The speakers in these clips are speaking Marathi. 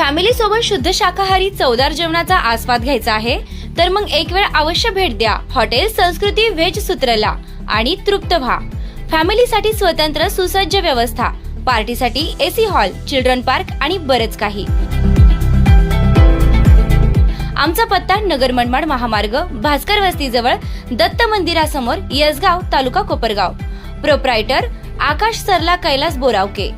फॅमिली सोबत शुद्ध शाकाहारी चवदार जेवणाचा आस्वाद घ्यायचा आहे तर मग एक वेळ अवश्य भेट द्या हॉटेल संस्कृती व्हेज सूत्रला आणि तृप्त व्हा। फॅमिलीसाठी स्वतंत्र सुसज्ज व्यवस्था, पार्टीसाठी एसी हॉल, चिल्ड्रन पार्क आणि बरेच काही। आमचा पत्ता नगर मनमाड महामार्ग, भास्कर वस्ती जवळ, दत्त मंदिरासमोर, यसगाव, तालुका कोपरगाव। प्रोप्रायटर आकाश सरला कैलास बोरावके।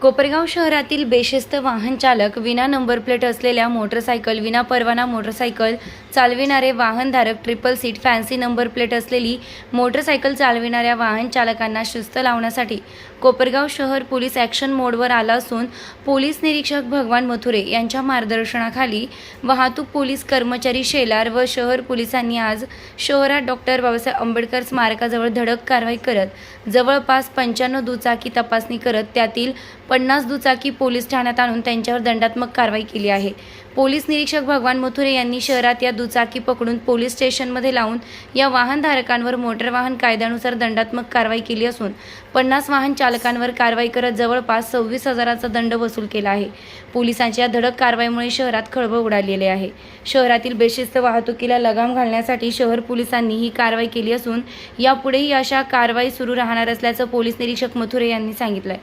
कोपरगाव शहरातील बेशिस्त वाहन चालक, विना नंबर प्लेट असलेल्या मोटरसायकल, विना परवाना मोटरसायकल चालविणारे वाहनधारक, triple seat fancy number plate असलेली मोटरसायकल चालविणाऱ्या वाहन चालकांना शिस्त लावण्यासाठी कोपरगाव शहर पोलीस ॲक्शन मोडवर आला असून पोलीस निरीक्षक भगवान मथुरे यांच्या मार्गदर्शनाखाली वाहतूक पोलीस कर्मचारी शेलार व शहर पोलिसांनी आज शहरात डॉक्टर बाबासाहेब आंबेडकर स्मारकाजवळ धडक कारवाई करत जवळपास 95 दुचाकी तपासणी करत त्यातील 50 दुचाकी पोलीस ठाण्यात आणून त्यांच्यावर दंडात्मक कारवाई केली आहे। पोलीस निरीक्षक भगवान मथुरे यांनी शहरात या दुचाकी पकडून पोलीस स्टेशनमध्ये लावून या वाहनधारकांवर मोटर वाहन कायद्यानुसार दंडात्मक कारवाई केली असून 50 वाहन चालकांवर कारवाई करत जवळपास 26,000चा दंड वसूल केला आहे। पोलिसांच्या धडक कारवाईमुळे शहरात खळबळ उडालेली आहे। शहरातील बेशिस्त वाहतुकीला लगाम घालण्यासाठी शहर पोलिसांनी ही कारवाई केली असून यापुढेही अशा कारवाई सुरू राहणार असल्याचं पोलीस निरीक्षक मथुरे यांनी सांगितलंय।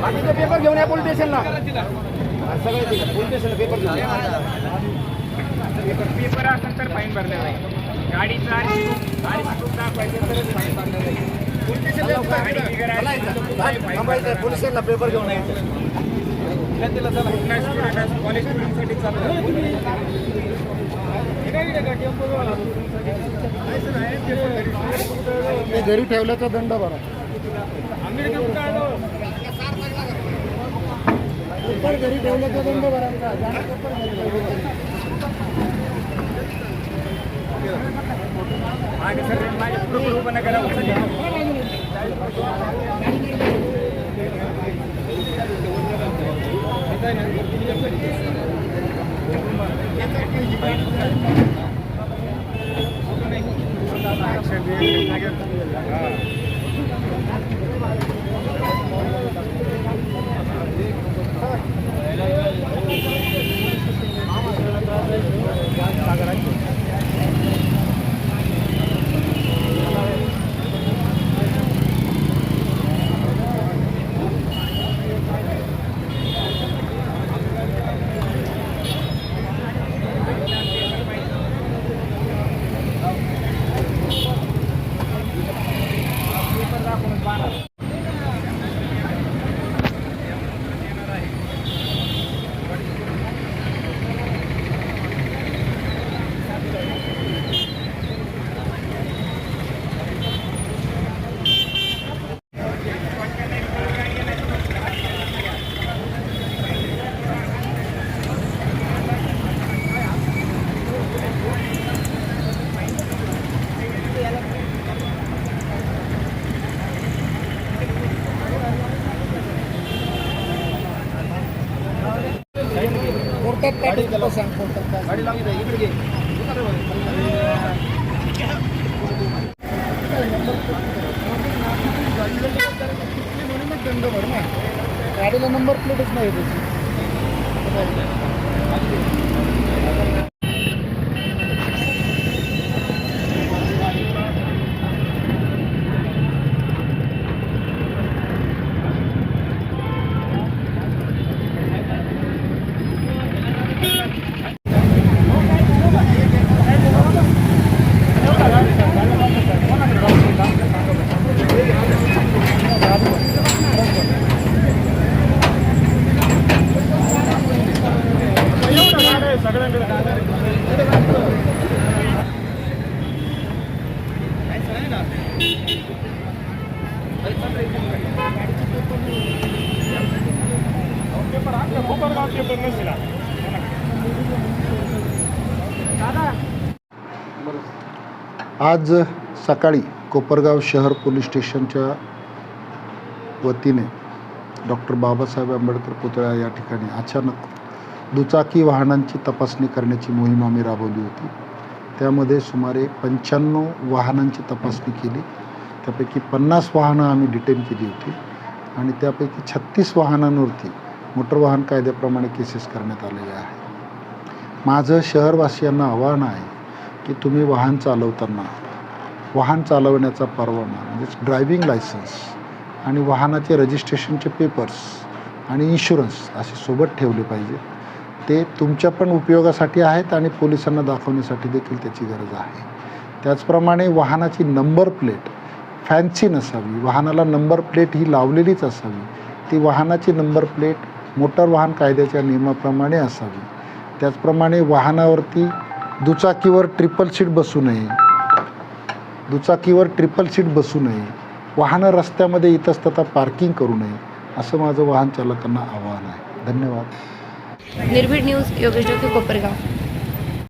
बाकीचे पेपर घेऊन या पोलीस स्टेशनला, सगळे पोलीस स्टेशनला पेपर घेऊन पेपर असेल तर फाईन भरलेला आहे। गाडीचा आरसी दाखवायचं तरच फाईन भरलेला आहे। पोलीस स्टेशनला पेपर घेऊन यायचं। कॉलेज स्टुडंटसाठी घरी ठेवल्याचा दंड भरा। घरी ठेवल्याचा दंड भरायचा। गाडी लागली इकडे घे। दंड भर ना, गाडीला नंबर प्लेटच नाही त्याची। आज सकाळी कोपरगाव शहर पोलीस स्टेशनच्या वतीने डॉक्टर बाबासाहेब आंबेडकर पुतळा या ठिकाणी अचानक दुचाकी वाहनांची तपासणी करण्याची मोहीम आम्ही राबवली होती. त्यामध्ये सुमारे 95 वाहनांची तपासणी केली. त्यापैकी 50 वाहनं आम्ही डिटेन केली होती आणि त्यापैकी 36 वाहनांवरती मोटर वाहन कायद्याप्रमाणे केसेस करण्यात आलेले आहे. माझं शहरवासियांना आवाहन आहे की तुम्ही वाहन चालवताना वाहन चालवण्याचा परवाना म्हणजेच ड्रायव्हिंग लायसन्स आणि वाहनाचे रजिस्ट्रेशनचे पेपर्स आणि इन्शुरन्स असे सोबत ठेवले पाहिजे. ते तुमच्या पण उपयोगासाठी आहेत आणि पोलिसांना दाखवण्यासाठी देखील त्याची गरज आहे. त्याचप्रमाणे वाहनाची नंबर प्लेट फॅन्सी नसावी. वाहनाला नंबर प्लेट ही लावलेलीच असावी. ती वाहनाची नंबर प्लेट मोटार वाहन कायद्याच्या नियमाप्रमाणे असावी. त्याचप्रमाणे वाहनावरती दुचाकीवर ट्रिपल सीट बसू नये. वाहनं रस्त्यामध्ये इतस्ततः पार्किंग करू नये असं माझं वाहन चालकांना आवाहन आहे. धन्यवाद. निर्भीड न्यूज योगेश डोके, कोपरगाव.